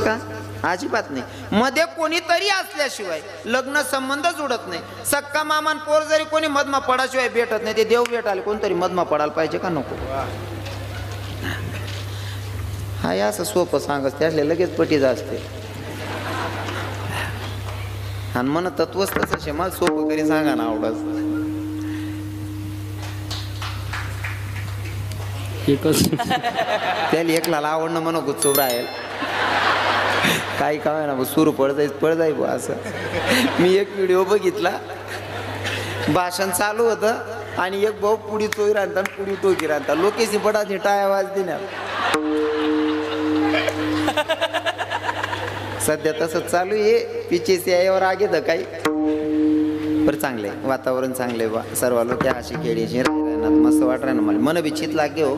का? अजिबात नाही. मध्ये कोणीतरी असल्याशिवाय लग्न संबंध जुडत नाही. सक्का मामान पोर जरी कोणी मधमा पडाशिवाय भेटत नाही. ते देव भेटाले कोणतरी मधमा पडायला पाहिजे का नको? हा असं सोपं सांगत त्यातले लगेच पटीच असते. आणि मन तत्वच तसं मला सोपं करी सांगा ना आवडत. त्याला एकला आवडणं म्हणून गुच्चू राहील काही काय ना सुरू पड जाई बा असं. मी एक व्हिडिओ बघितला, भाषण चालू होतं आणि एक भाऊ पुडी चोई राहता पुडी टोकी राहता. लोकेशी पडाची टाय आवाज देणार. सध्या तसंच चालू आहे. पिचेसी यावर आगे तर काही बरं चांगले वातावरण चांगले बा. सर्व लोक अशी खेळीची राहणार मस्त वाट राहणार. मला मन बिच्छित लागे हो.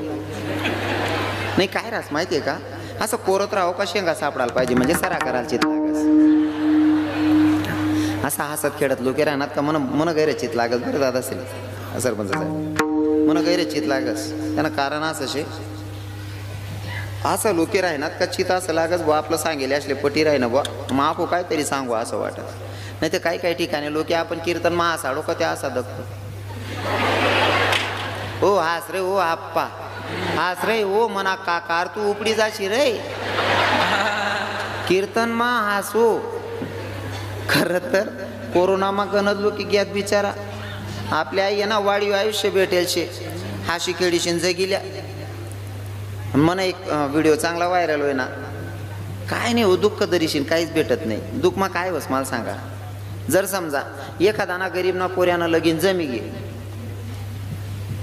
नाही काय रास माहितीये का, असं कोरत राहो का शेंगा सापडायला पाहिजे म्हणजे सरा करायला चित लागस. असं हसत खेळत लोके राहणार का मन गैरचित लागस. बरं दादा असेल सरपंच साहेब मन गैरचित लागस. त्यांना कारण असं असं लोके राहणार का चित असं लागस बुवा आपलं सांगेल असले पटी राही ना बुवा मग आपण काहीतरी सांगू असं वाटत. नाही तर काही ठिकाणी लोके आपण कीर्तन महा साडो का त्या असा दखतो. ओ हास रे ओ आप्पा हास रे ओ मना काकार तू उपडी जाशी रे कीर्तन मा हासो. खरं तर कोरोनामा गणत लोक घ्यात बिचारा आपल्या आई ना वाढीव आयुष्य भेटेल शे हाशी खेळीशीन जगिल्या. मला एक व्हिडिओ चांगला व्हायरल होय ना. काय नाही हो दुःख दरीशीन काहीच भेटत नाही. दुःख मग काय बस मला सांगा. जर समजा एखादा ना गरीब ना पोऱ्यानं लगीन जमी गे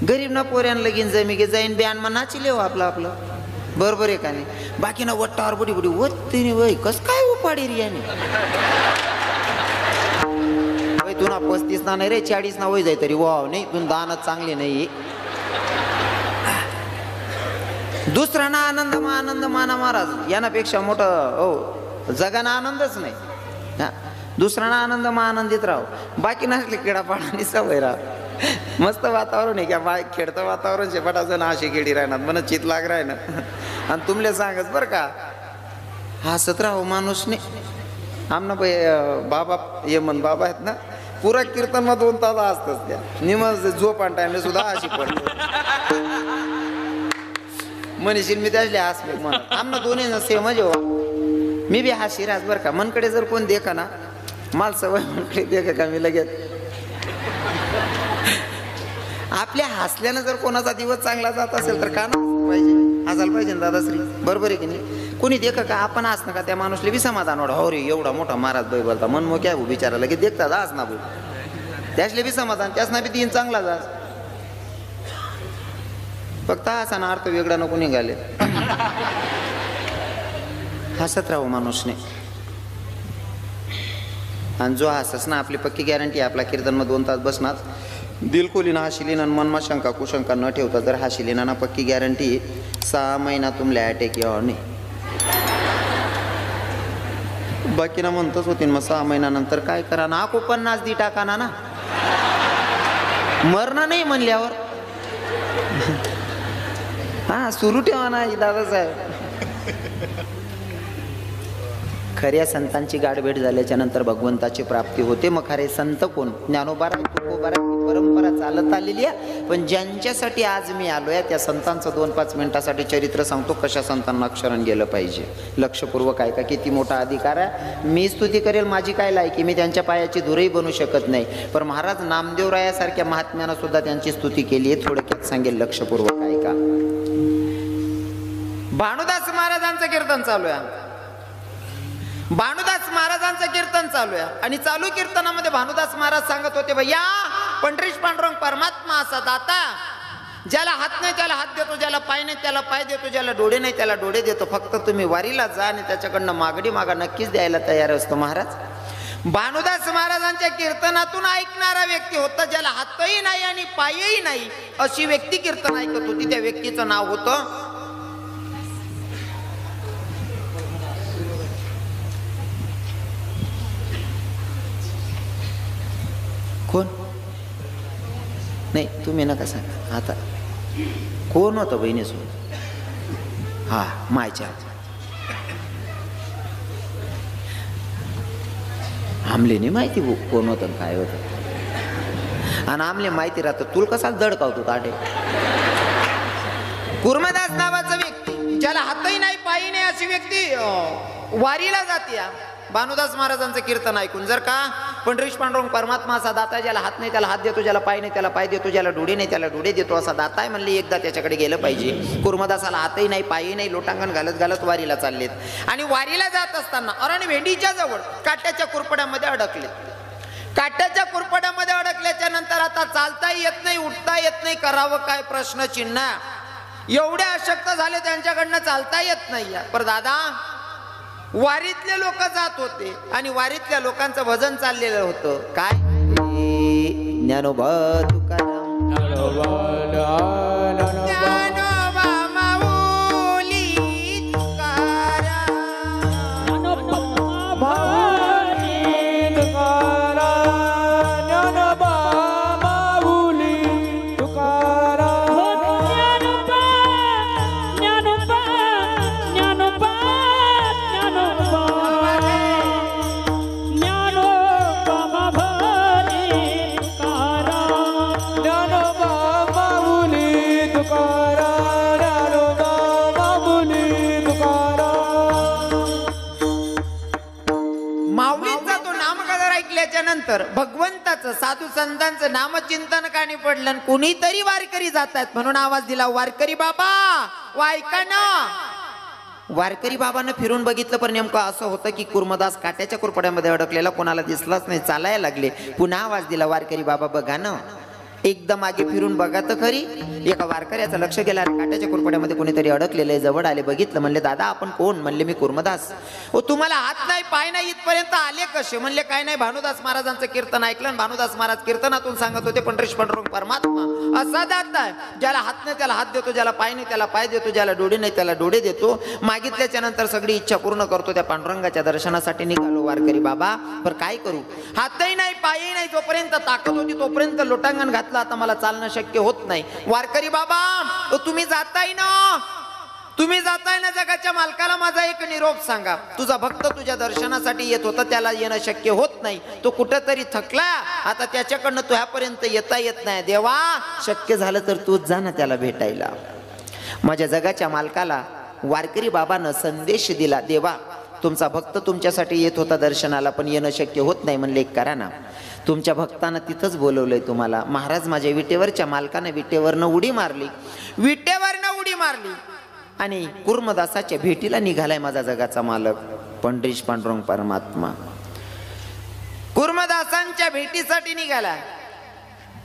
गरीब ना पोऱ्यानं लगीन जमी गे जाईन ब्यान मग नाचिले हो आपलं आपलं बरोबर आहे का नाही. बाकी ना वट्टावर बुडी बुडी वत्ती वय कस काय उपाडी रे याने तू ना 35 ना नाही रे 40 ना वय जाय तरी वाव नाही तू दानच चांगली नाही. दुसरा ना आनंद माना महाराज यानापेक्षा मोठं हो जगाना आनंदच नाही. हा दुसरा ना आनंद आनंदित राहो. बाकी नसले किडापाडाने सवय राह. मस्त वातावरण आहे का खेळतं वातावरण शेपटाचं ना अशी खेळी राहणार मन चित लाग राह ना. आणि तुमले सांगच बरं का हसत राहो माणूसने. आमना बाबा ये मन बाबा आहेत ना पुरा कीर्तन मग 2 तास असतच त्या निमज झोप आणि टाइमला सुद्धा अशी पडते म्हणशील मी त्यातले हास म्हणत. आमना दोन्ही नसे मजे मी बी हा शिराज बरं का. मनकडे जर कोण देखा ना माल सवय मनकडे देखा का मी लगेच आपल्या हसल्यानं जर कोणाचा दिवस चांगला जात असेल तर का ना पाहिजे हसायला पाहिजे ना दादाश्री बरोबर आहे की नाही. कोणी देखा का आपण हसणं का त्या माणूसले बी समाधान वाढ. हो रे एवढा मोठा महाराज बाई बोलता मन मोक्या बिचारा लगेच देखता जास ना बोल त्यासले बी समाधान त्यासना बी दिन चांगला जास. फक्त असा ना अर्थ वेगळा नको निघाले. हसत राहू माणूसने. आणि जो हसस ना आपली पक्की गॅरंटी आपला कीर्तन मग 2 तास बसणार दिलखोलीनं हाशिलीन आणि मनमा शंका कुशंका न ठेवता जर हाशिलीना ना पक्की गॅरंटी 6 महिना तुमल्या अटॅक यावं नाही. बाकी ना म्हणतच होती मग 6 महिन्यानंतर काय करा ना आको 50 दी टाका ना मरणं नाही म्हणल्यावर हा सुरू ठेवा ना दादासाहेब. खऱ्या संतांची गाठभेट झाल्याच्या नंतर भगवंताची प्राप्ती होते. मग खरे संत कोण ज्ञानोबा तुकोबा परंपरा चालत आलेली आहे. पण ज्यांच्यासाठी आज मी आलोय त्या संतांचं 2-5 मिनिटासाठी चरित्र सांगतो. कशा संतांना शरण गेलं पाहिजे लक्षपूर्वक ऐका. किती मोठा अधिकार आहे. मी स्तुती करेल माझी काय लायकी मी त्यांच्या पायाची धुरही बनू शकत नाही. पण महाराज नामदेवरायासारख्या महात्म्यानं सुद्धा त्यांची स्तुती केली आहे. थोडक्यात सांगेल लक्षपूर्वक ऐका. भानुदास महाराजांचं कीर्तन चालू आहे. भानुदास महाराजांचं कीर्तन चालू आहे आणि चालू कीर्तनामध्ये भानुदास महाराज सांगत होते भैया पंढरीश पांडुरंग परमात्मा असा दाता ज्याला हात नाही त्याला हात देतो, ज्याला पाय नाही त्याला पाय देतो, ज्याला डोळे नाही त्याला डोळे देतो. फक्त तुम्ही वारीला जा आणि त्याच्याकडनं मागणी मागा नक्कीच द्यायला तयार असतो महाराज. भानुदास महाराजांच्या कीर्तनातून ऐकणारा व्यक्ती होता ज्याला हातही नाही आणि पायही नाही अशी व्यक्ती कीर्तन ऐकत होती. त्या व्यक्तीचं नाव होतं कोण नाही तुम्ही नका सांगा आता कोण होतं बहिणीसोबत. हा मायच्या आमलेने माहिती कोण होतं काय होतं, आणि आमले माहिती राहतं तुला कसा दडकावतो ताटे. कुर्मदास नावाचा व्यक्ती, ज्याला हातही नाही पायी नाही अशी व्यक्ती वारीला जाते. भानुदास महाराजांचं कीर्तन ऐकून, जर का पंढरीश पांडुरंग परमात्मा असा दाता, ज्याला हात नाही त्याला हात देतो, ज्याला पाय नाही त्याला पाय देतो, ज्याला डोळे नाही त्याला डोळे देतो असा दाता आहे म्हणले, एकदा त्याच्याकडे गेलं पाहिजे. कुर्मदासाला हातही नाही पायही नाही, लोटांगण घालत घालत वारीला चाललेत. आणि वारीला जात असताना अरण भेंडीच्या जवळ काट्याच्या कुरपड्यामध्ये अडकले. काट्याच्या कुरपड्यामध्ये अडकल्याच्या नंतर आता चालता येत नाही, उठता येत नाही, करावं काय प्रश्नचिन्ह. एवढे अशक्त झाले त्यांच्याकडनं चालता येत नाही. पर दादा, वारीतले लोक जात होते आणि वारीतल्या लोकांचं भजन चाललेलं होतं. काय? ज्ञानोबा तुकाराम, ज्ञानोबा माऊली तुकाराम, ज्ञानोबा माऊली तुकाराम, माऊलींचा तो नामगजर ऐकल्याच्या नंतर भगवंताचं साधू संतांचं नामचिंतन कानी पडलं. कुणीतरी वारकरी जात आहेत म्हणून आवाज दिला, वारकरी बाबा वा ऐका ना. वारकरी बाबांना फिरून बघितलं, पण नेमकं असं होतं की कुर्मदास काट्याच्या कुरपड्यामध्ये अडकलेला कोणाला दिसलाच नाही. चालायला लागले. पुन्हा आवाज दिला, वारकरी बाबा बघा ना. एकदम मागे फिरून बघा तर खरी. एका वारकऱ्याचं लक्ष गेलं, काट्याच्या कुरपड्यामध्ये कोणीतरी अडकलेलं आहे. जवळ आले, बघितलं. म्हणले, दादा आपण कोण? म्हणले, मी कुर्मदास. ओ तुम्हाला हात नाही पाय नाही, इथपर्यंत आले कसे? म्हणले, काय नाही, भानुदास महाराजांचं कीर्तन ऐकलं आणि भानुदास महाराज कीर्तनातून सांगत होते पंढरीश पांडुरंग परमात्मा असा दाता आहे, ज्याला हात नाही त्याला हात देतो, ज्याला पाय नाही त्याला पाय देतो, ज्याला डोळे नाही त्याला डोळे देतो. मागितल्याच्या नंतर सगळी इच्छा पूर्ण करतो. त्या पांडुरंगाच्या दर्शनासाठी निघालो वारकरी बाबा. पर काय करू? हातही नाही पायही नाही, जोपर्यंत ताकद होती तोपर्यंत लोटांगण घातलं. आता मला चालणं शक्य होत नाही. वारकरी बाबा तुम्ही जाताय ना, तुम्ही जाताय ना, जगाच्या मालकाला माझा एक निरोप सांगा. तुझा भक्त तुझ्या दर्शनासाठी येत होता, त्याला येणं शक्य होत नाही. तो कुठंतरी थकला, आता त्याच्याकडनं तुझ्यापर्यंत येता येत नाही. देवा शक्य झालं तर तूच जा ना त्याला भेटायला. माझ्या जगाच्या मालकाला वारकरी बाबानं संदेश दिला, देवा तुमचा भक्त तुमच्यासाठी येत होता दर्शनाला, पण येणं शक्य होत नाही. म्हणले, एक करा ना, तुमच्या भक्तानं तिथंच बोलवलंय तुम्हाला. महाराज माझ्या विटेवरच्या मालकानं विटेवरनं उडी मारली, विटेवरनं उडी मारली आणि कुर्मदासाच्या भेटीला निघालाय माझा जगाचा मालक पंढरीश पांडुरंग परमात्मा. कुर्मदासांच्या भेटीसाठी निघाला.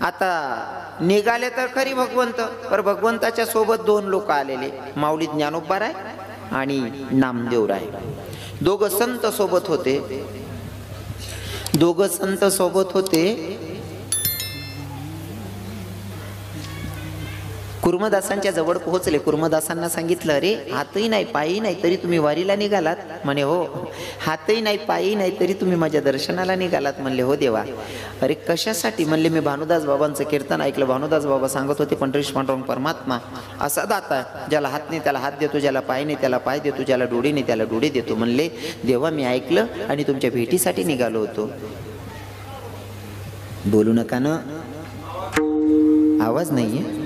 आता निघाले तर खरी भगवंत, पर भगवंताच्या सोबत दोन लोक आलेले, माऊली ज्ञानोबा राय आणि नामदेव राय. दोघं संत सोबत होते. दोघं संत सोबत होते. कुर्मदासांच्या जवळ पोहोचले. कुर्मदासांना सांगितलं, अरे हातही नाही पायही नाही तरी तुम्ही वारीला निघालात? म्हणे, हो. हातही नाही पायही नाही तरी तुम्ही माझ्या दर्शनाला निघालात? म्हणले, हो देवा. अरे कशासाठी? म्हणले, मी भानुदास बाबांचं कीर्तन ऐकलं. भानुदास बाबा सांगत होते पंढरीश पांडुरंग परमात्मा असा दाता, ज्याला हात नाही त्याला हात देतो, ज्याला पाय नाही त्याला पाय देतो, ज्याला डोळे नाही त्याला डोळे देतो. म्हणले, देवा मी ऐकलं आणि तुमच्या भेटीसाठी निघालो होतो. बोलू नका ना, आवाज नाहीये.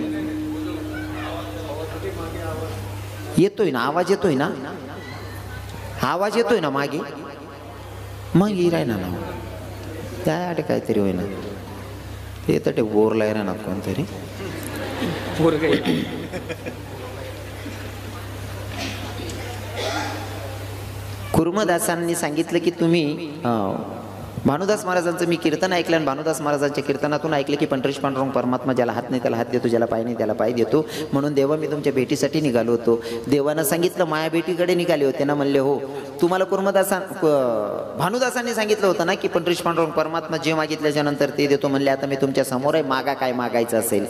येतोय ना आवाज? येतोय ना आवाज? येतोय ना मागे? मग राहिना ना त्या काहीतरी होईना. येतं ते बोरला ना कोणतरी. कुर्मदासांनी सांगितलं की तुम्ही भानुदास महाराजांचं मी कीर्तन ऐकलं आणि भानुदास महाराजांच्या कीर्तनातून ऐकलं की पंढरीश पांडुरंग परमात्मा ज्याला हात नाही त्याला हात देतो, ज्याला पाय नाही त्याला पाय देतो. म्हणून देवा मी तुमच्या भेटीसाठी निघालो होतो. देवानं सांगितलं माया भेटीकडे निघाले होते ना? म्हणले, हो. तुम्हाला भानुदासांनी सांगितलं होतं ना की पंढरीश पांडुरंग परमात्मा जे मागितल्याच्या नंतर ते देतो. म्हणले, आता मी तुमच्या समोर आहे, मागा काय मागायचं असेल,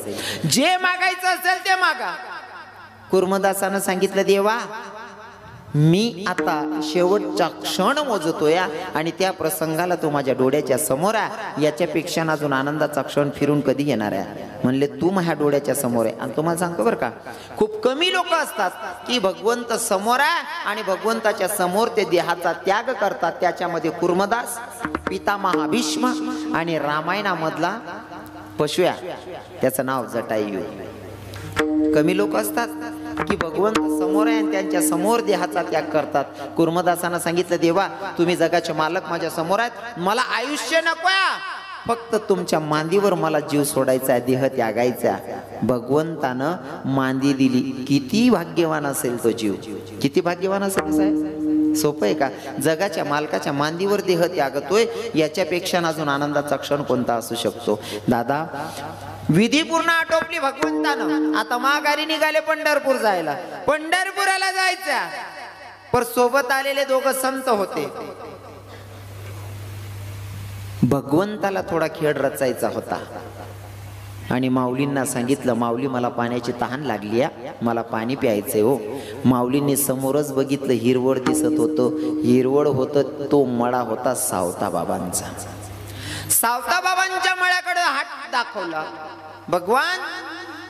जे मागायचं असेल ते मागा. कुर्मदासानं सांगितलं, देवा मी आता शेवटचा क्षण मोजतोय आणि त्या प्रसंगाला तू माझ्या डोळ्याच्या समोर आहे. याच्यापेक्षा अजून आनंदाचा क्षण फिरून कधी येणार आहे? म्हणले तू माझ्या डोळ्याच्या समोर आहे. आणि तुम्हाला सांगतो बरं का, खूप कमी लोक असतात की भगवंत समोर आहे आणि भगवंताच्या समोर ते देहाचा त्याग करतात. त्याच्यामध्ये कुर्मदास, पितामहा भीष्म आणि रामायणामधला पशुया, त्याचं नाव जटायू. कमी लोक असतात की भगवंत समोर आहे आणि त्यांच्या समोर देहाचा त्याग करतात. कुर्मदासानं सांगितलं, देवा तुम्ही जगाचे मालक माझ्या समोर आहेत, मला आयुष्य नकोय, फक्त तुमच्या मांदीवर मला जीव सोडायचा आहे, देह त्यागायचा. भगवंतानं मांदी दिली. किती भाग्यवान असेल तो जीव, किती भाग्यवान असेल साहेब. सोपं आहे का? जगाच्या मालकाच्या मांदीवर देह त्यागतोय, याच्यापेक्षा अजून आनंदाचा क्षण कोणता असू शकतो? दादा, विधी पूर्ण आटोपली भगवंतानं. आता माघारी निघाले पंढरपूर जायला. पंढरपुराला जायच्या, पर सोबत आलेले दोघं संत होते. भगवंताला थोडा खेळ रचायचा होता आणि माऊलींना सांगितलं, माऊली मला पाण्याची तहान लागली आहे, मला पाणी प्यायचंय हो. माऊलींनी समोरच बघितलं, हिरवळ दिसत होतं. हिरवळ होतं, तो मळा होता सावता बाबांचा. सावता बाबांच्या मळ्याकडे हात दाखवला. भगवान,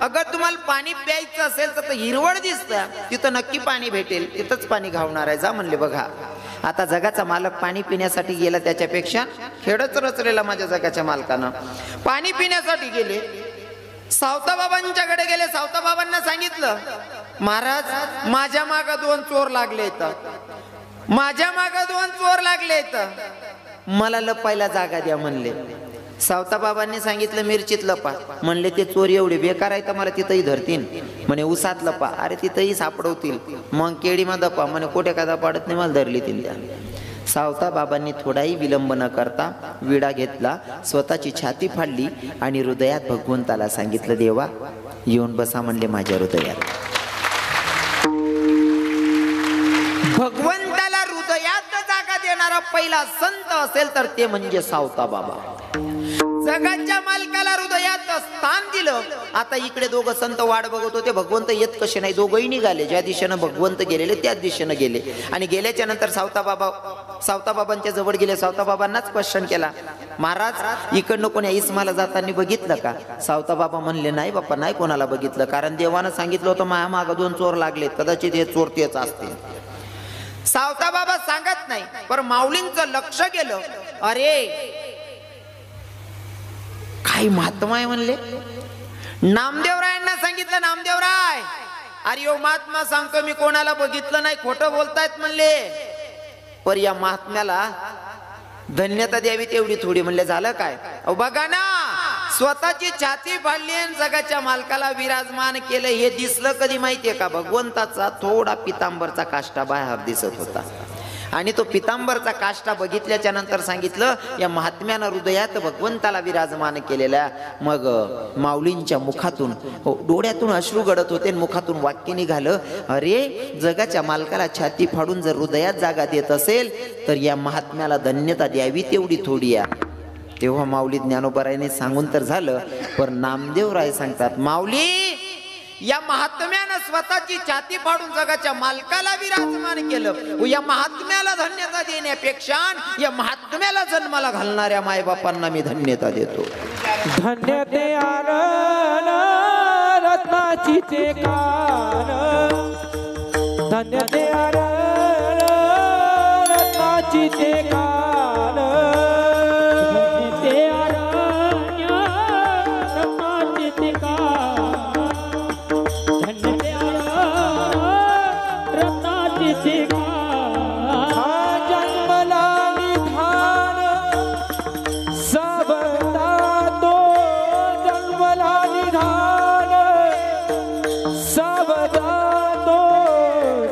अगर तुम्हाला पाणी प्यायचं असेल तर हिरवळ दिसतं, तिथं नक्की पाणी भेटेल, तिथंच पाणी घावणार आहे, जा म्हणले. बघा, आता जगाचा मालक पाणी पिण्यासाठी गेला, त्याच्यापेक्षा खेळच रचलेला माझ्या जगाच्या मालकानं. पाणी पिण्यासाठी गेले, सावता बाबांच्याकडे गेले. सावता बाबांना सांगितलं, महाराज माझ्या मागं 2 चोर लागले, माझ्या मागं 2 चोर लागले, मला लपायला जागा द्या म्हणले. सावता बाबांनी सांगितलं, मिरचीत लपा. म्हणले ते चोर एवढे बेकार आहे तर मला तिथंही धरतील. म्हणे उसात लपा. अरे तिथंही सापडवतील. मग केळीमध्ये लपा. म्हणे कोठे कादा पाडत नाही, मला धरली त्या. सावता बाबांनी थोडाही विलंब न करता विडा घेतला, स्वतःची छाती फाडली आणि हृदयात भगवंताला सांगितलं, देवा येऊन बसा म्हणले माझ्या हृदयात. भगवंताला हृदयात जागा देणारा पहिला संत असेल तर ते म्हणजे सावता बाबा. जगाच्या मालकाला हृदयात स्थान दिलं. आता इकडे दोघं संत वाट बघत होते, भगवंत येत कसे नाही. दोघंही निघाले, ज्या दिशेनं भगवंत गेलेले त्याच दिशेनं गेले. आणि गेल्याच्या नंतर सावता बाबांच्या जवळ गेले. सावता बाबांनाच क्वेश्चन केला, महाराज इकडनं कोण्या इस्माला जाताना बघितलं का? सावता बाबा म्हणले, नाही बाप्पा, नाही कोणाला बघितलं, कारण देवानं सांगितलं होतं माझ्या मागं 2 चोर लागलेत, कदाचित हे चोर तेच असतील. सावता बाबा सांगत नाही, पण माऊलींचं लक्ष गेलं. अरे काही महात्मा आहे म्हणले. नामदेवरायांना सांगितलं, नामदेवराय अरे ओ महात्मा सांगतो मी कोणाला बघितलं नाही, खोटं बोलतायत म्हणले. पर या महात्म्याला धन्यता द्यावी तेवढी थोडी. म्हणले झालं काय? बघा ना, स्वतःची छाती फाडली आणि जगाच्या मालकाला विराजमान केलं. हे दिसलं कधी माहितीये का? भगवंताचा थोडा पितांबरचा काष्टा बाहेर दिसत होता आणि तो पितांबरचा काष्टा बघितल्याच्या नंतर सांगितलं, या महात्म्यानं हृदयात भगवंताला विराजमान केलेल्या. मग माऊलींच्या मुखातून डोळ्यातून अश्रू गळत होते, मुखातून वाक्य निघालं, अरे जगाच्या मालकाला छाती फाडून जर हृदयात जागा देत असेल तर या महात्म्याला धन्यता द्यावी तेवढी थोडी आहे. तेव्हा माऊली ज्ञानोबारायने सांगून तर झालं, पण नामदेवराय सांगतात, माऊली या महात्म्यानं स्वतःची छाती फाडून जगाच्या मालकाला विराजमान केलं. या महात्म्याला धन्यता देण्यापेक्षा या महात्म्याला जन्माला घालणाऱ्या मायबापांना मी धन्यता देतो. धन्य ते आरण रत्नाची ते कान, धन्य ते आरण रत्नाची ते कान, ते आरण्य रत्नाची ते कान, धन्य ते आरण रत्नाची ते कान. जन्मला निधान सबता तो, जन्मला निधान सबता तो,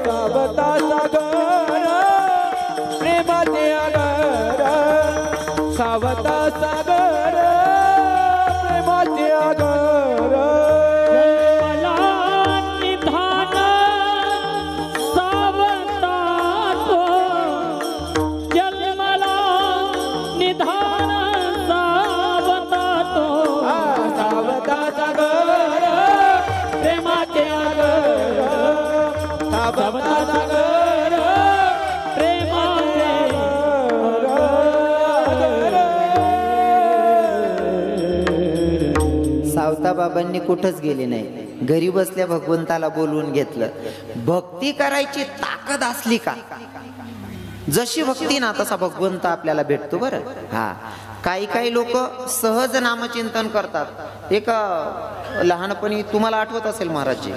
सबता सागर प्रेमाचे आगर सावताबाबांनी कुठंच गेले नाही, घरी बसल्या भगवंताला बोलवून घेतलं. भक्ती करायची ताकद असली का, जशी भक्ती ना तसा भगवंत आपल्याला भेटतो बरं. हा, काही काही लोक सहज नामचिंतन करतात. एक लहानपणी तुम्हाला आठवत असेल महाराजजी,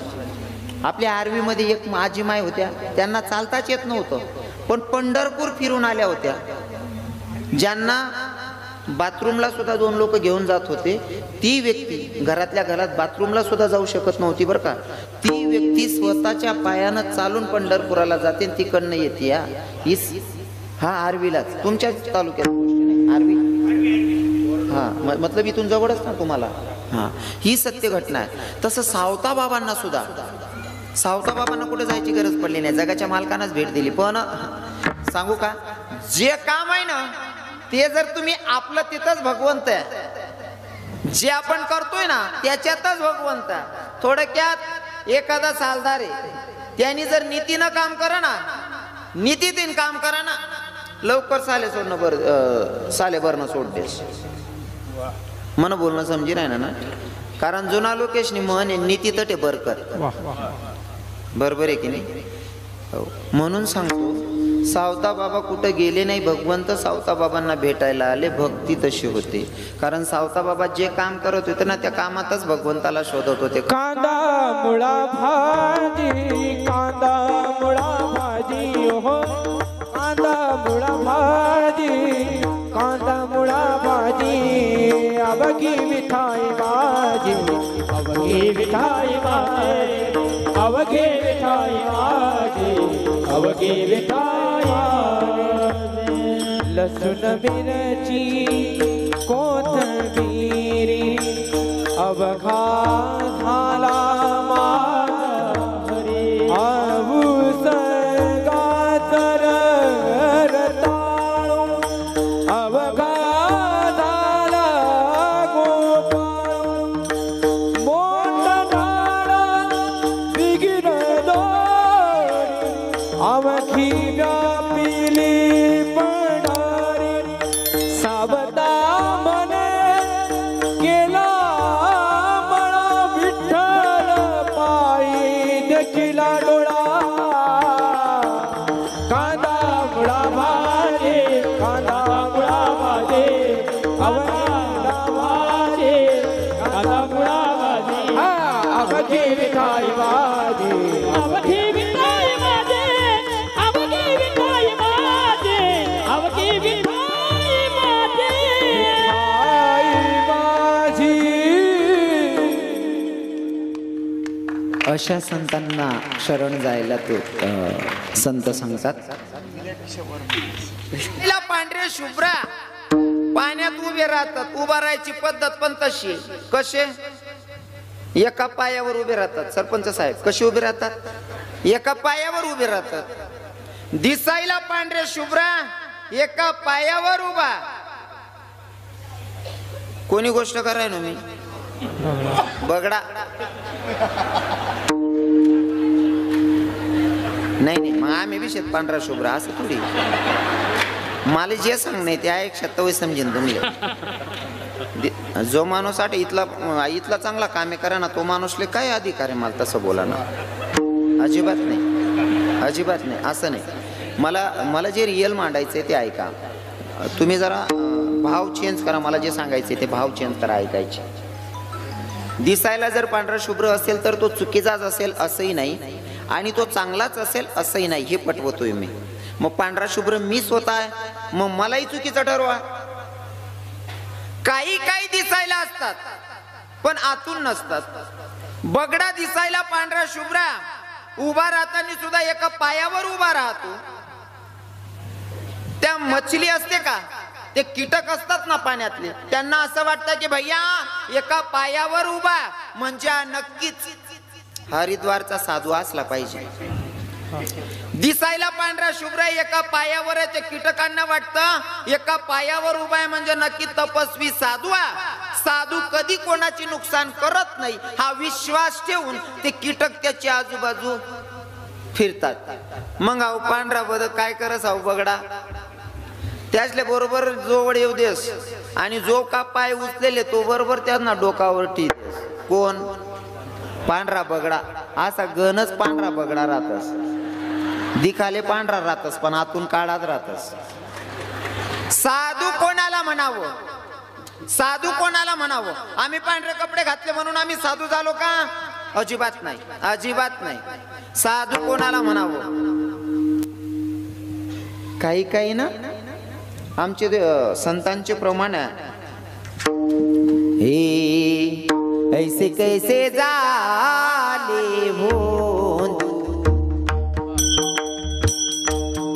आपल्या आर्वीमध्ये एक आजीमाई होत्या, त्यांना चालताच येत नव्हतं, पण पंढरपूर फिरून आल्या होत्या. ज्यांना बाथरूमला सुद्धा 2 लोक घेऊन जात होते, ती व्यक्ती घरातल्या घरात बाथरूमला सुद्धा जाऊ शकत नव्हती बरं का. ती व्यक्ती स्वतःच्या पायानं चालून पंढरपुराला जाते, तिकडनं येते. हा आर्वीलाच, तुमच्या तालुक्यात आर्वी, हा मतलब इथून जवळच ना तुम्हाला. हा, ही सत्य घटना आहे. तसं सावताबाबांना सुद्धा, सावताबाबांना कुठे जायची गरज पडली नाही, जगाच्या मालकांनाच भेट दिली. पण सांगू का, जे काम आहे ना ते जर तुम्ही आपलं, तिथंच भगवंत आहे. जे आपण करतोय ना त्याच्यातच भगवंत आहे. थोडक्यात एखादा सालदार आहे, त्यांनी जर नीतीनं काम करा ना, नीतीतीन काम करा ना, लवकर साले भरणं सोडतेस. मन बोलणं समजी राहिना ना, कारण जुना लोकेशनी म्हण नीती तटे बरकत. बरोबर आहे की नाही? म्हणून सांगतो, सावताबाबा कुठे गेले नाही, भगवंत सावताबाबांना भेटायला आले. भक्ती तशी होती, कारण सावताबाबा जे काम करत होते ना त्या कामातच भगवंताला शोधत होते. कांदा मुळा भाजी, कांदा मुळा भाजी, हो कांदा मुळा भाजी, कांदा मुळा भाजी, अवघी मिठाई माझी, अवघी मिठाई माझी, अवघी मिठाई माझी, अवघी मिठाई माझी. लसूण मिरची कोथिंबीर अवघा झाला माझा, आऊस गाजर रताळू, अवघा झाला गोपाळ, मोठा झाला बिगिन दोरी, अवघी व्यापिली पंढरी, सावता मने केला मला विठ्ठल पायी देखिला डोळा. कांदा मुळा भाजी, कांदा मुळा भाजी, अवघा भाजी, कांदा मुळा भाजी, अवघी मिठाई भाजी, अवघी मिठाई भाजी, अवघी मिठाई भाजी, अवघी मिठाई भाजी, भाजी. अशा संतांना शरण जायला तो संत सांगतात. तिला पांढरे शुभ्रा पाण्यात उभे राहतात. उभा राहायची पद्धत पण तशी. कसे? एका पायावर उभे राहतात. सरपंच साहेब कसे उभे राहतात? एका पायावर उभे राहतात. दिसायला पांढरे शुभ्रा, एका पायावर उभा. कोणी गोष्ट कराय ना मी बगडा नाही नाही, मग आम्ही विषय पांढरा शुभ्रा असं थोडी. मला जे सांग नाही ते एक शब्द समजेन तुम्ही. जो माणूस आठ इथला चांगला कामे करा ना, तो माणूसले काय अधिकार आहे मला तसं बोला ना? अजिबात नाही, अजिबात नाही. असं नाही. मला जे रिअल मांडायचंय ते ऐका. तुम्ही जरा भाव चेंज करा. मला जे सांगायचे ते भाव चेंज करा, ऐकायचे. दिसायला जर पांढरा शुभ्र असेल तर तो चुकीचाच असेल असंही नाही, आणि तो चांगलाच असेल असंही नाही, हे पटवतोय मी. मग पांढरा शुभ्र मी स्वतः आहे, मग मलाही चुकीचं ठरवा. काही काही दिसायला असतात पण आतून नसतात. बगडा दिसायला पांढरा शुभ्रा, उभा राहताना सुद्धा एका पायावर उभा राहतो. त्या मछली असते का, ते कीटक असतात ना पाण्यातले, त्यांना असं वाटतं की भैया एका पायावर उभा म्हणजे नक्कीच हरिद्वारचा साधू असला पाहिजे. दिसायला पांढरा शुभ्र एका पायावर आहे, ते कीटकांना वाटतं एका पायावर उभा आहे म्हणजे नक्की तपस्वी साधू आहे. साधू कधी कोणाची नुकसान करत नाही हा विश्वास ठेवून ते कीटक त्याच्या आजूबाजू फिरतात. मग अहो पांढरा बदक काय करस अहो बगडा, त्याचले बरोबर जोवड येऊ देस आणि जो का पाय उचलेले तो बरोबर त्यांना डोकावर ठेवतेस. कोण? पांढरा बगडा. असा गणच पांढरा बगडा राहतस, दिखाले पांढरा राहतस पण आतून काळात राहतस. साधू कोणाला म्हणावं? साधू कोणाला म्हणावं? आम्ही पांढरे कपडे घातले म्हणून आम्ही साधू झालो का? अजिबात नाही, अजिबात नाही. साधू कोणाला म्हणावं? काही काही ना आमचे संतांचे प्रमाण हे ऐसे कैसे झाले भोंदू,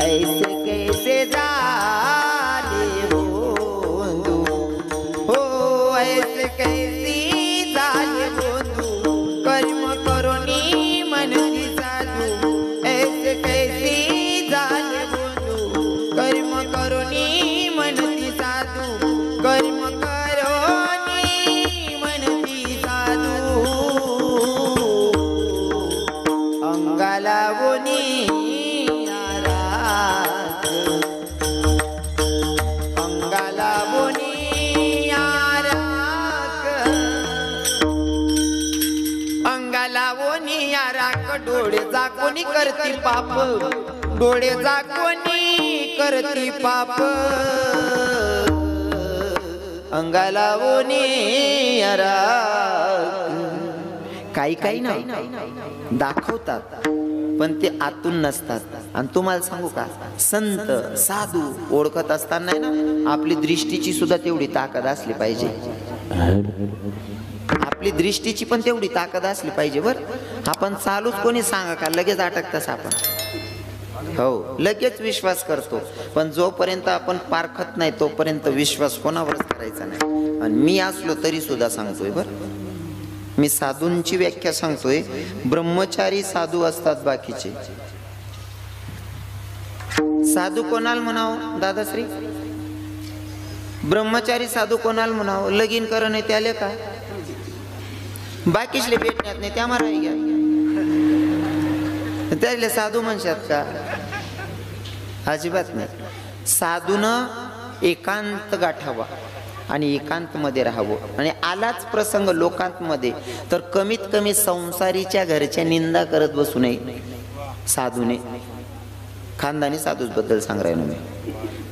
ऐसे कैसे झाले भोंदू, हो ऐसे कैसे झाले भोंदू, कर्म करुणी म्हणती साधू, ऐसे कैसे झाले भोंदू, कर्म करुणी म्हणती साधू, कर्म करुणी म्हणती साधू, अंगाला बोनी आराध, अंगाला बोनी आराक, अंगाला बोनी आराक, डोळे झाकून करती पाप, डोळे झाकून करती पाप, अंगाला बोनी आराक. काही काही ना दाखवतात पण ते आतून नसतात. आणि तुम्हाला सांगू का, संत साधू ओळखत असताना ना आपली दृष्टीची सुद्धा तेवढी ताकद असली पाहिजे, आपली दृष्टीची पण तेवढी ताकद असली पाहिजे. बर आपण चालूच कोणी सांगा का लगेच अटकतस आपण, हो लगेच विश्वास करतो. पण जोपर्यंत आपण पारखत नाही तोपर्यंत विश्वास कोणावरच करायचा नाही. आणि मी असलो तरी सुद्धा सांगतोय, बर मी साधूंची व्याख्या सांगतोय. ब्रह्मचारी साधू असतात बाकीचे. साधू कोणाला म्हणावं दादाश्री? ब्रह्मचारी साधू कोणाला म्हणावं? लगीन करणं त्याले का? बाकीचले भेटण्यात नाही त्या मारा घ्या, त्याले साधू म्हणशात का? अजिबात नाही. साधून एकांत गाठावा आणि एकांत मध्ये राहावं. आणि आलाच प्रसंग लोकांत मध्ये तर कमीत कमी संसारीच्या घरच्या निंदा करत बसू नये साधूने. खानदानी साधूच बद्दल सांग राहिलो मी,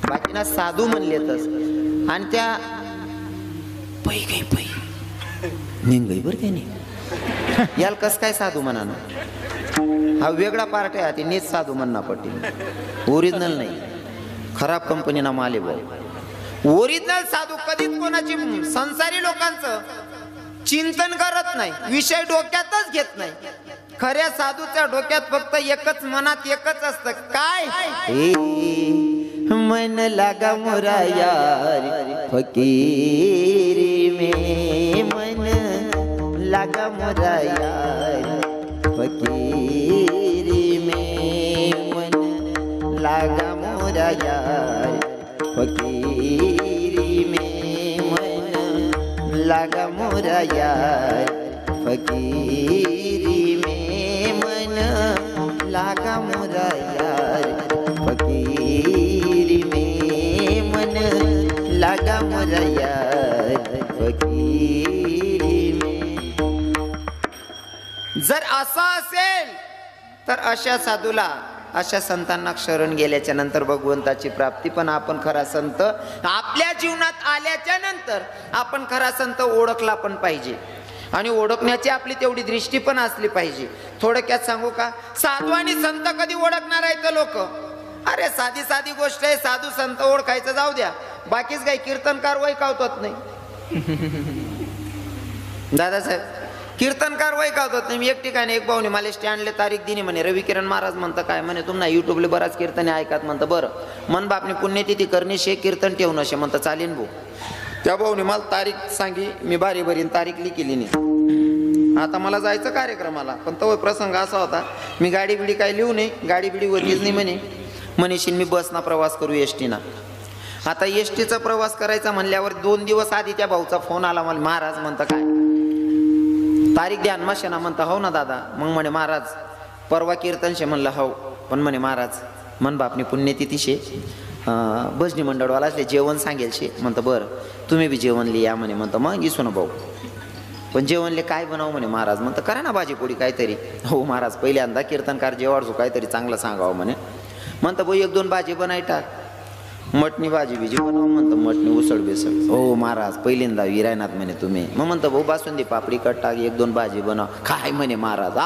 बाकीना साधू म्हणलेतच. आणि त्या पै काही पै निंगई बर त्याने याला कस काय साधू म्हणा ना, हा वेगळा पार्ट आहे, ते नीच साधू म्हणणं पडते. ओरिजिनल नाही, खराब कंपनीना माले भाऊ. ओरिजिनल साधू कधीच कोणाची संसारी लोकांचं चिंतन करत नाही, विषय डोक्यातच घेत नाही. खऱ्या साधूच्या डोक्यात फक्त एकच, मनात एकच असतं. काय? मन लागा मोरा यार फकीरी में, मन लागा मोरा यार फकीरी में, मन लागा मोरा यार फकीरी में, मन लागा मोरा यार फकीरी में, मन लागा मोरा यार फकीरी में, मन लागा मोरा यार फकीरी में. जर असं असेल तर अशा साधूला, अशा संतांना शरण गेल्याच्या नंतर भगवंताची प्राप्ती. पण आपण खरा संत आपल्या जीवनात आल्याच्या नंतर आपण खरा संत ओळखला पण पाहिजे आणि ओळखण्याची आपली तेवढी दृष्टी पण असली पाहिजे. थोडक्यात सांगू का, साधू आणि संत कधी ओळखणार आहेत लोक? अरे साधी साधी गोष्ट आहे, साधू संत ओळखायचं जाऊ द्या, बाकीच काही कीर्तनकार वैकावतात नाही. दादासाहेब कीर्तनकार वैकावतात नाही. मी एक ठिकाणी एक भाऊने मला स्टँडले तारीख दिली म्हणे, रवी किरण महाराज म्हणतं काय म्हणे, तुम्हाला युट्यूबला बराच कीर्तने ऐकत म्हणतं. बरं मन बापने पुण्यतिथी करणे शे कीर्तन ठेवणं शे म्हणतं. चालेल भाऊ. त्या भाऊने मला तारीख सांगी, मी बारी बरीन तारीख लिहिली नाही. आता मला जायचं कार्यक्रमाला, पण तो प्रसंग असा होता, मी गाडी बिडी काय लिहू नये, गाडी बिडी होतीच नाही म्हणे. म्हणेशील मी बसना प्रवास करू एसटीना. आता एसटीचा प्रवास करायचा म्हणल्यावर 2 दिवस आधी त्या भाऊचा फोन आला मला, महाराज म्हणतं काय तारीख द्या माशे ना. म्हणता हो ना दादा. मग म्हणे महाराज परवा कीर्तन शे. म्हणलं हो. पण म्हणे महाराज मन बापनी पुण्यतिथी शे, भजनी मंडळवाला असले जेवण सांगेल शे. म्हणतं बरं तुम्ही बी जेवण लिया म्हणे. म्हणतं मग इसू ना भाऊ. पण जेवणले काय बनव म्हणे महाराज. म्हणतं करा ना भाजी पोळी काहीतरी. हो महाराज पहिल्यांदा कीर्तनकार जेवाडचो काहीतरी चांगलं सांगावं म्हणे. म्हणतं भाऊ 1-2 भाजी बनाय टाक. मटणी भाजी बिजी बनव म्हणतं, मटणी उसळ बेसळ. हो महाराज पहिल्यांदा विरायनात म्हणे तुम्ही. मग म्हणतं भाऊ बासुंदी पापडी कट टाक 1-2 भाजी बनव. काय म्हणे महाराज.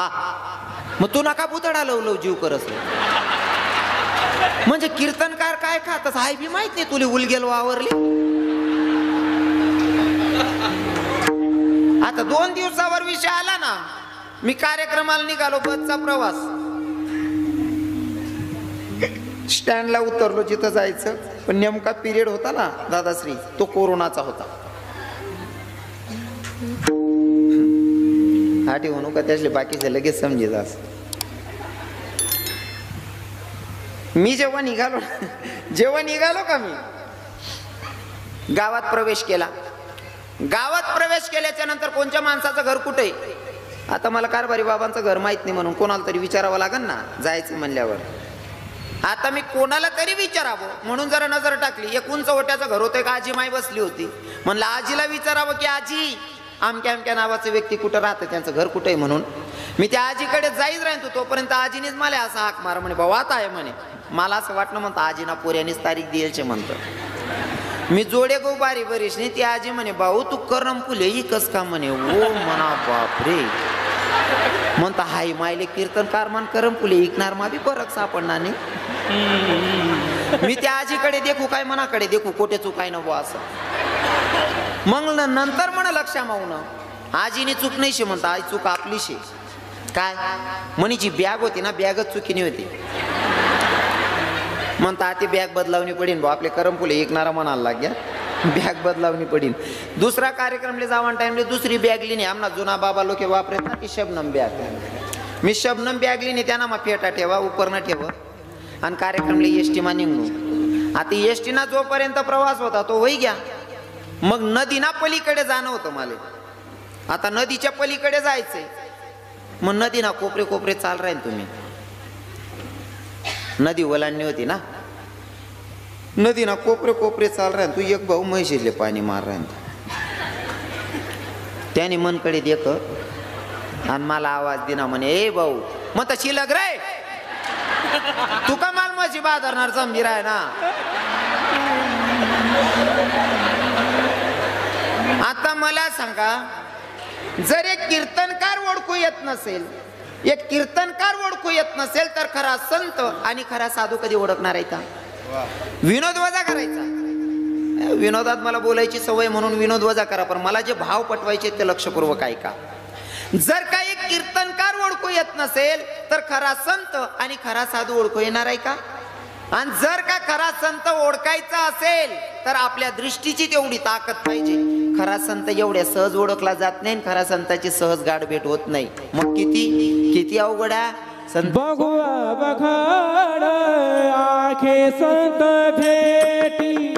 मग तू नका पुतळा लव जीव करस. म्हणजे कीर्तनकार काय खातस हाय बी माहित नाही तुला. उलगेल वावरली. आता 2 दिवसावर विषय आला ना. मी कार्यक्रमाला निघालो, बसचा प्रवास. स्टँडला उतरलो जिथं जायचं, पण नेमका पिरियड होता ना दादाश्री, तो कोरोनाचा होता. हा ठेवू का त्यातले बाकीचे लगेच समजेल असं. मी जेव्हा निघालो का मी गावात प्रवेश केला. गावात प्रवेश केल्याच्या नंतर कोणत्या माणसाचं घर कुठे. आता मला कारभारी बाबांचं घर माहित नाही म्हणून कोणाला तरी विचारावं लागेल ना जायचं म्हणल्यावर. आता मी कोणाला तरी विचारावं म्हणून जरा नजर टाकली. एक उंच ओट्याचं घर होतं, एक आजी माई बसली होती. म्हणलं आजीला विचारावं की आजी अमक्या नावाचं व्यक्ती कुठं राहतं, त्यांचं घर कुठं आहे म्हणून. मी त्या आजीकडे जाईच राहीन तोपर्यंत आजीनेच मला असं हाक मार म्हणे भाऊ आता आहे म्हणे. मला असं वाटलं म्हणतं आजीना पोऱ्यानेच तारीख द्यायचे म्हणतं. मी जोडे गो बारी बरीश नाही. ती आजी म्हणे भाऊ तू करम फुले कस का म्हणे. ओ म्हणा बापरे. म्हणता हाय मायले कीर्तनकार मान करम फुले ऐकणार मा बी फरक सापडणार नाही. मी त्या आजीकडे देखू काय मनाकडे देखू कोठे चुकाय न बुवा असं. मग नंतर म्हणा लक्षा मावून आजीने चूक नाही शे म्हणता. आई चूक आपली शे. काय म्हणे जी बॅग होती ना बॅगच चुकीने होती. म्हणता ती बॅग बदलावणी पडीन भाऊ. आपले करम फुले ऐकणारा म्हणायला लाग्या बॅग बदलावणी पडीन. दुसरा कार्यक्रमले जावान टाइमले दुसरी बॅग लिहिणे. आमना जुना बाबा लोक वापरत ना ती शबनम बॅग. मी शबनम बॅग लिहिणे त्यांना मग फेटा ठेवा उपर न ठेवा. आणि कार्यक्रमले एसटी मा निघणू. आता एसटीना जोपर्यंत प्रवास होता तो होई घ्या. मग नदीना पलीकडे जाणं होतं मला. आता नदीच्या पलीकडे जायचंय. मग नदीना कोपरे कोपरे चाल राहील तुम्ही. नदी ओलांडणी होती ना. नदीना कोपरे कोपरे चाल राहील. तू एक भाऊ म्हैशीले पाणी मार राहील. त्याने मनकडे देख आणि मला आवाज दिना म्हणे ए भाऊ मग तर शिलग रे तू का माल माझी बाजारणार जमबीर आहे ना. आता मला सांगा जर एक कीर्तनकार ओळखू येत नसेल, एक कीर्तनकार ओळखू येत नसेल तर खरा संत आणि खरा साधू कधी ओळखणार आहे का. विनोद वजा करायचा. विनोदात मला बोलायची सवय म्हणून विनोद वजा करा, पण मला जे भाव पटवायचे ते लक्षपूर्वक ऐका. जर का एक कीर्तनकार ओळखू येत नसेल तर खरा संत आणि खरा साधू ओळखू येणार आहे का. आणि जर का खरा संत ओळखायचा असेल तर आपल्या दृष्टीची तेवढी ताकद पाहिजे. खरा संत एवढ्या सहज ओळखला जात नाही. खरा संताची सहज गाठ भेट होत नाही. मग किती अवघड आहे. बघुआ बखाड आखे संत भेटी.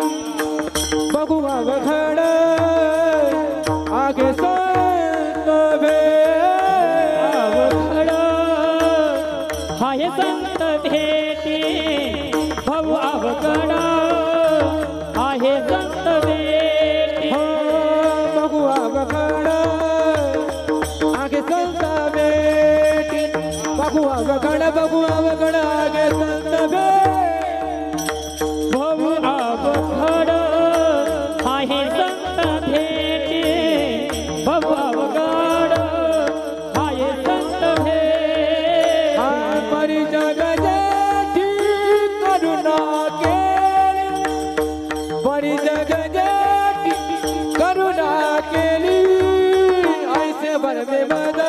बघुआ बखाड आखे संत भेटी. हाय संत भेटी बघुआ बखाड आहे संत भेटी. बघुआ बखाड आखे संत भेटी. बघुआ बखाड बघुआ बखाड आगे संत भेटी. बघुआ बखाड आहे संत भेटी. बघुआ बखाड आहे संत भेटी. परी जग जेठी करुणा केली. परी जग जेठी करुणा केली. ऐसे बरमे मद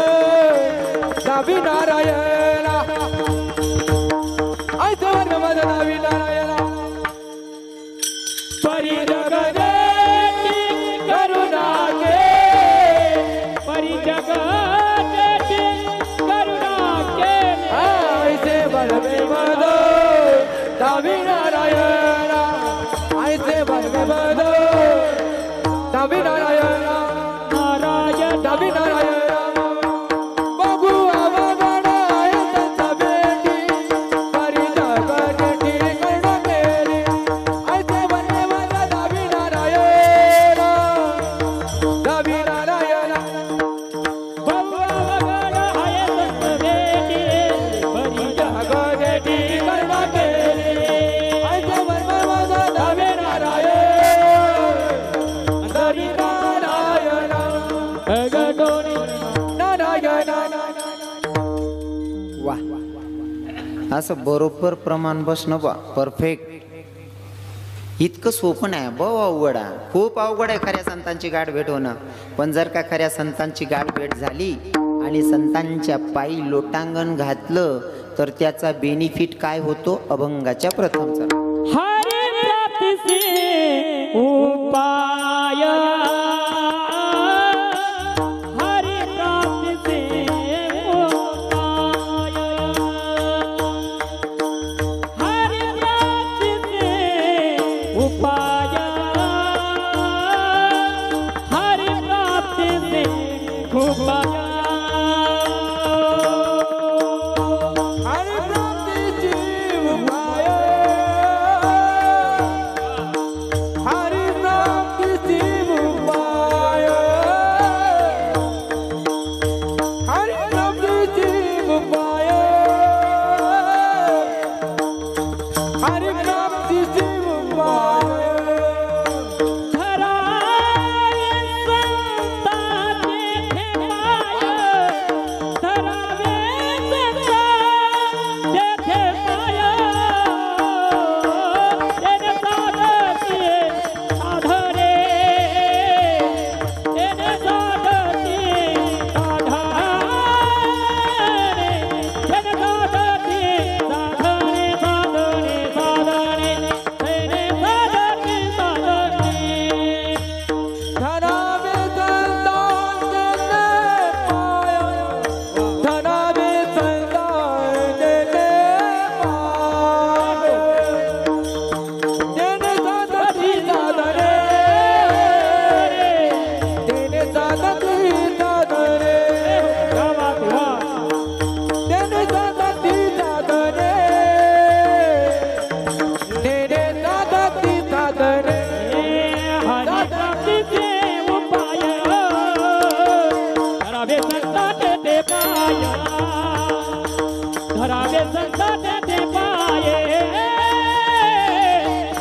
दावी नारायणा. ऐसे बरमे मद दावी नारायणा. परी जग जेठी करुणा केली. परी जग जेठी करुणा केली. ऐसे बरमे मद दावी नारायणा. ऐसे बरमे मद असं बरोबर प्रमाण बसणं बा परफेक्ट इतकं सोपं नाही बहु अवघड आहे खूप अवघड आहे खऱ्या संतांची गाठ भेट होणं पण जर का खऱ्या संतांची गाठ भेट झाली आणि संतांच्या पायी लोटांगण घातलं तर त्याचा बेनिफिट काय होतो अभंगाच्या प्रथमचा हरि प्राप्ति उपाय हरि प्राप्ति उपाय हरि प्राप्ति उपाय हरि प्राप्ति उपाय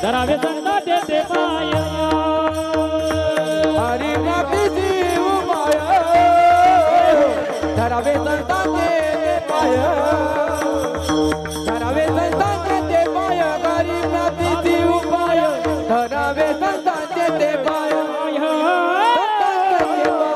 धरावे संता देते पाया हरि प्राप्ति उपाय धरावे संता देते पाया